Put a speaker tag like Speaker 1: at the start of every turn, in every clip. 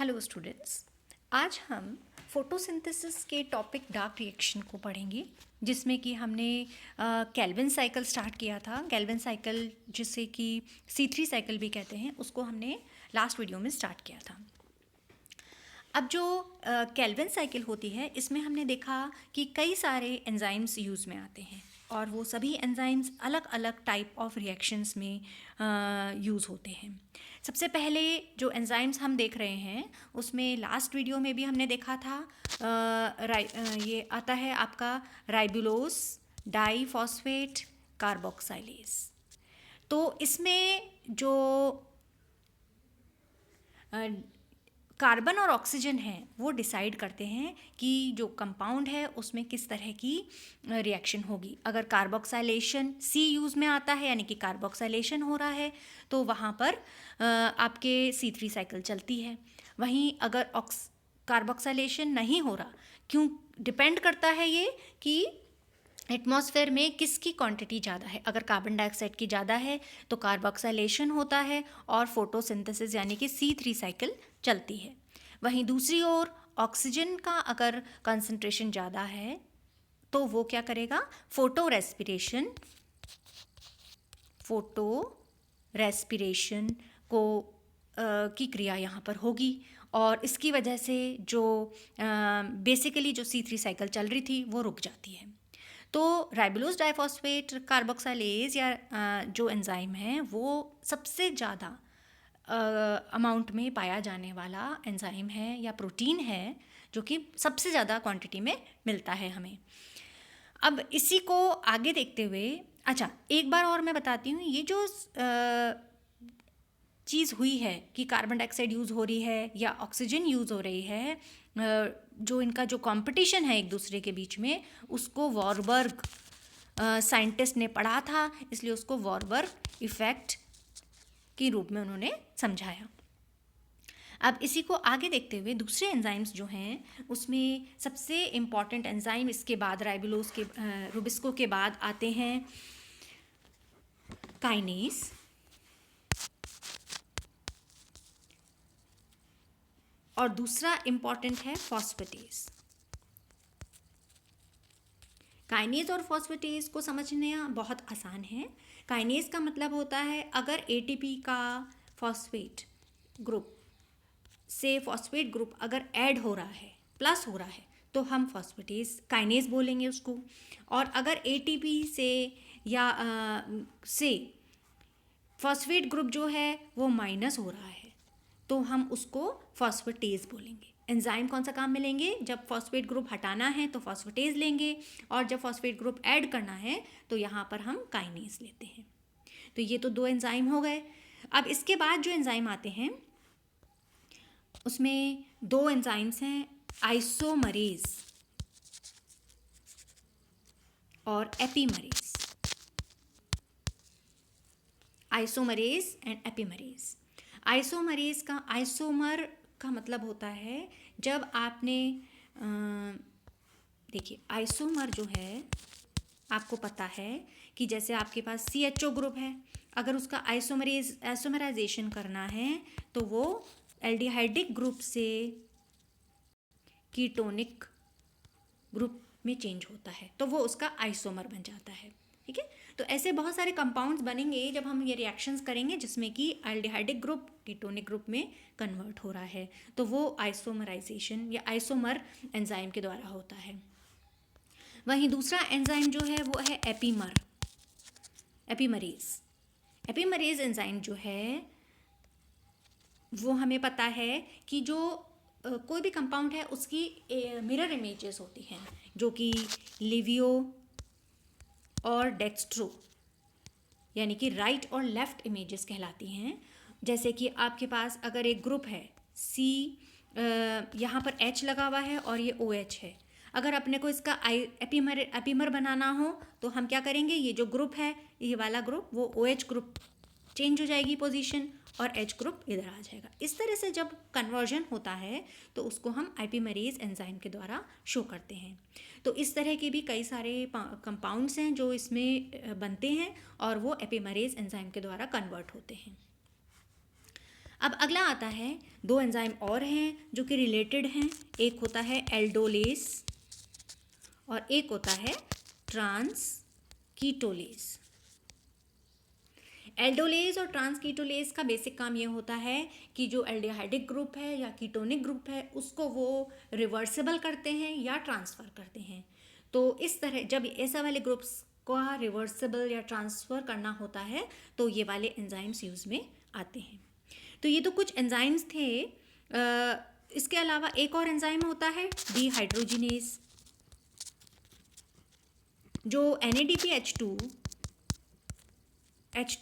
Speaker 1: Hello students, आज हम photosynthesis के टॉपिक डार्क रिएक्शन को पढ़ेंगे, जिसमें कि हमने केल्विन साइकिल स्टार्ट किया था। केल्विन साइकिल, जिसे कि C3 साइकिल भी कहते हैं, उसको हमने लास्ट वीडियो में स्टार्ट किया था। अब जो केल्विन साइकिल होती है, इसमें हमने देखा कि कई सारे एंजाइम्स यूज़ में आते हैं और वो सभी एंजाइम्स अलग अलग टाइप ऑफ रिएक्शंस में यूज़ होते हैं। सबसे पहले जो एंजाइम्स हम देख रहे हैं, उसमें लास्ट वीडियो में भी हमने देखा था ये आता है आपका राइबुलोस डाइफॉस्फेट कार्बोक्सिलेज। तो इसमें जो कार्बन और ऑक्सीजन है वो डिसाइड करते हैं कि जो कंपाउंड है उसमें किस तरह की रिएक्शन होगी। अगर कार्बोक्सिलेशन C यूज़ में आता है, यानी कि कार्बोक्सिलेशन हो रहा है, तो वहाँ पर आपके C3 साइकिल चलती है। वहीं अगर कार्बोक्सिलेशन नहीं हो रहा, क्यों डिपेंड करता है ये कि एटमॉस्फेयर में किसकी क्वांटिटी ज़्यादा है। अगर कार्बन डाइऑक्साइड की ज़्यादा है तो कार्बोक्सिलेशन होता है और फोटोसिंथेसिस यानी कि C3 साइकिल चलती है। वहीं दूसरी ओर ऑक्सीजन का अगर कंसंट्रेशन ज़्यादा है तो वो क्या करेगा, फोटो रेस्पिरेशन की क्रिया यहाँ पर होगी और इसकी वजह से जो बेसिकली जो C3 साइकिल चल रही थी वो रुक जाती है। तो राइबुलोस डाइफॉस्फेट कार्बोक्सिलेज या जो एंजाइम है वो सबसे ज़्यादा अमाउंट में पाया जाने वाला एंजाइम है या प्रोटीन है, जो कि सबसे ज़्यादा क्वांटिटी में मिलता है हमें। अब इसी को आगे देखते हुए, अच्छा एक बार और मैं बताती हूँ, ये जो चीज़ हुई है कि कार्बन डाइऑक्साइड यूज़ हो रही है या ऑक्सीजन यूज़ हो रही है, जो इनका जो कंपटीशन है एक दूसरे के बीच में, उसको वॉरबर्ग साइंटिस्ट ने पढ़ा था, इसलिए उसको वॉरबर्ग इफ़ेक्ट के रूप में उन्होंने समझाया। अब इसी को आगे देखते हुए दूसरे एंजाइम्स जो हैं, उसमें सबसे इम्पॉर्टेंट एंजाइम इसके बाद रुबिस्को के बाद आते हैं काइनेज और दूसरा इम्पॉर्टेंट है फॉस्फेटेज। काइनेज और फॉस्फेटेज को समझना बहुत आसान है। काइनेज का मतलब होता है अगर एटीपी का फॉस्फेट ग्रुप से फॉस्फेट ग्रुप अगर ऐड हो रहा है, प्लस हो रहा है, तो हम फॉस्फेटेज काइनेज बोलेंगे उसको। और अगर एटीपी से या से फॉस्फेट ग्रुप जो है वो माइनस हो रहा है, तो हम उसको फॉस्फेटेज बोलेंगे। एंजाइम कौन सा काम में लेंगे, जब फॉस्फेट ग्रुप हटाना है तो फॉस्फेटेज लेंगे, और जब फॉस्फेट ग्रुप ऐड करना है तो यहाँ पर हम काइनेज लेते हैं। तो ये तो दो एंजाइम हो गए। अब इसके बाद जो एंजाइम आते हैं उसमें दो एंजाइम्स हैं, आइसोमरेज और epimerase. Isomerase and epimerase. Isomerase का आइसोमर का मतलब होता है जब आपने देखिए आइसोमर जो है, आपको पता है कि जैसे आपके पास CHO ग्रुप है, अगर उसका आइसोमराइजेशन करना है तो वो एल्डिहाइडिक ग्रुप से कीटोनिक ग्रुप में चेंज होता है, तो वो उसका आइसोमर बन जाता है। ठीक है, तो ऐसे बहुत सारे कंपाउंड्स बनेंगे जब हम ये रिएक्शंस करेंगे जिसमें कि एल्डिहाइडिक ग्रुप कीटोनिक ग्रुप में कन्वर्ट हो रहा है, तो वो आइसोमराइजेशन या आइसोमर एंजाइम के द्वारा होता है। वहीं दूसरा एंजाइम जो है वो है एपीमरेज। एपीमरेज एंजाइम जो है वो हमें पता है कि जो कोई भी कंपाउंड है उसकी मिरर इमेजेस होती हैं, जो कि लिवियो और डेक्स्ट्रो यानी कि राइट और लेफ्ट इमेजेस कहलाती हैं। जैसे कि आपके पास अगर एक ग्रुप है C, यहाँ पर H लगा हुआ है और ये OH है, अगर अपने को इसका एपीमर बनाना हो तो हम क्या करेंगे, ये जो ग्रुप है, ये वाला ग्रुप, वो OH ग्रुप चेंज हो जाएगी पोजीशन और H ग्रुप इधर आ जाएगा। इस तरह से जब कन्वर्जन होता है तो उसको हम एपीमरेज एंजाइम के द्वारा शो करते हैं। तो इस तरह के भी कई सारे कंपाउंड्स हैं जो इसमें बनते हैं और वो एपीमरेज एंजाइम के द्वारा कन्वर्ट होते हैं। अब अगला आता है, दो एंजाइम और हैं जो कि रिलेटेड हैं। एक होता है एल्डोलेस और एक होता है ट्रांसकीटोलेस। एल्डोलेस और ट्रांसकीटोलेस का बेसिक काम ये होता है कि जो एल्डिहाइडिक ग्रुप है या कीटोनिक ग्रुप है उसको वो रिवर्सिबल करते हैं या ट्रांसफ़र करते हैं। तो इस तरह जब ऐसा वाले ग्रुप्स को रिवर्सिबल या ट्रांसफ़र करना होता है तो ये वाले एंजाइम्स यूज़ में आते हैं। तो ये तो कुछ एंजाइम्स थे। इसके अलावा एक और एंजाइम होता है डीहाइड्रोजिनेज, जो NADPH2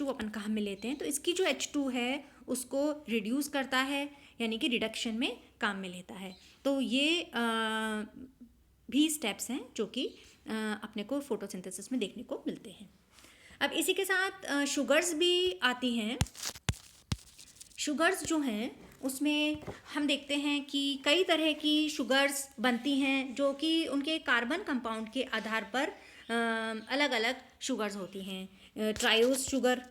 Speaker 1: अपन कहाँ में लेते हैं, तो इसकी जो H2 है उसको रिड्यूस करता है, यानी कि रिडक्शन में काम में लेता है। तो ये भी स्टेप्स हैं जो कि अपने को फोटोसिंथेसिस में देखने को मिलते हैं। अब इसी के साथ शुगर्स भी आती हैं। शुगर्स जो हैं उसमें हम देखते हैं कि कई तरह की शुगर्स बनती हैं जो कि उनके कार्बन कंपाउंड के आधार पर अलग अलग शुगर्स होती हैं। ट्रायोस शुगर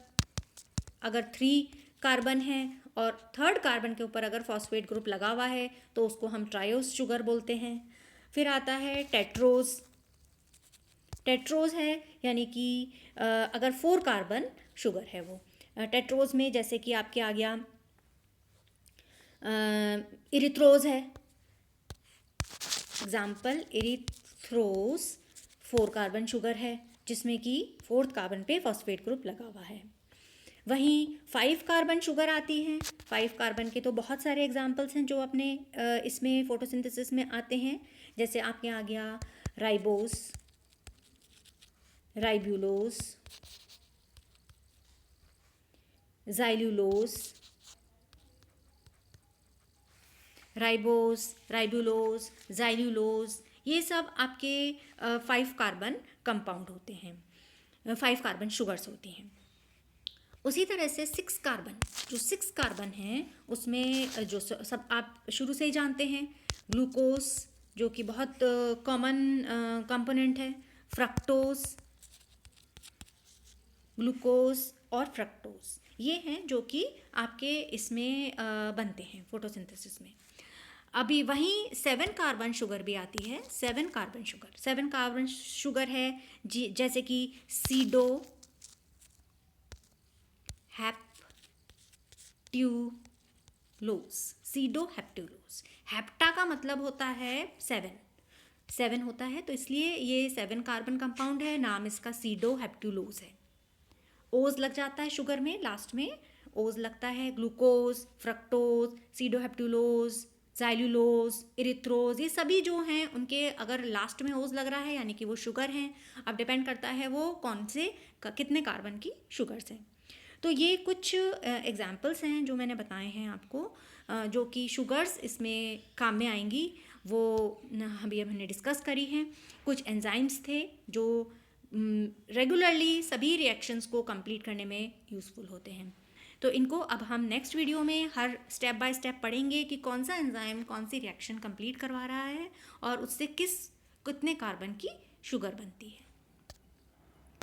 Speaker 1: अगर 3 कार्बन है और 3rd कार्बन के ऊपर अगर फॉस्फेट ग्रुप लगा हुआ है तो उसको हम ट्रायोस शुगर बोलते हैं। फिर आता है टेट्रोज है, यानी कि अगर 4 कार्बन शुगर है वो। टेट्रोज में जैसे कि आपके आ गया इरिथ्रोज है, एग्जाम्पल इरिथ्रोज 4 कार्बन शुगर है जिसमें कि 4th कार्बन पे फॉस्फेट ग्रुप लगा हुआ है। वहीं 5 कार्बन शुगर आती हैं। 5 कार्बन के तो बहुत सारे एग्जाम्पल्स हैं जो अपने इसमें फोटोसिंथेसिस में आते हैं। जैसे आपके आ गया राइबोस, राइब्यूलोस, ज़ाइल्यूलोस, राइबोस, राइब्यूलोस, ज़ाइल्यूलोस, ये सब आपके 5 कार्बन कंपाउंड होते हैं, 5 कार्बन शुगर्स होती हैं। उसी तरह से 6 कार्बन, जो 6 कार्बन हैं उसमें जो सब आप शुरू से ही जानते हैं, ग्लूकोस जो कि बहुत कॉमन कंपोनेंट है, फ्रक्टोस, ग्लूकोस और फ्रक्टोस, ये हैं जो कि आपके इसमें बनते हैं फोटोसिंथेसिस में। अभी वहीं 7 कार्बन शुगर भी आती है। 7 कार्बन शुगर है जी, जैसे कि सीडोहेप्ट्यूलोस। हेप्टा का मतलब होता है 7 होता है, तो इसलिए ये 7 कार्बन कंपाउंड है, नाम इसका सीडोहेप्ट्यूलोस है। ओज लग जाता है शुगर में, लास्ट में ओज लगता है। ग्लूकोज, फ्रक्टोज, सीडोहेप्ट्यूलोज, ज़ाइल्यूलोज, इरिथ्रोज, ये सभी जो हैं उनके अगर लास्ट में ओज लग रहा है यानी कि वो शुगर हैं। अब डिपेंड करता है वो कौन से कितने कार्बन की शुगर्स हैं। तो ये कुछ एग्जाम्पल्स हैं जो मैंने बताए हैं आपको, जो कि शुगर्स इसमें काम में आएंगी, वो अभी हमने डिस्कस करी हैं। कुछ एंजाइम्स थे जो रेगुलरली सभी रिएक्शंस को कंप्लीट करने में यूज़फुल होते हैं। तो इनको अब हम नेक्स्ट वीडियो में हर स्टेप बाय स्टेप पढ़ेंगे कि कौन सा एंजाइम कौन सी रिएक्शन कंप्लीट करवा रहा है और उससे कितने कार्बन की शुगर बनती है।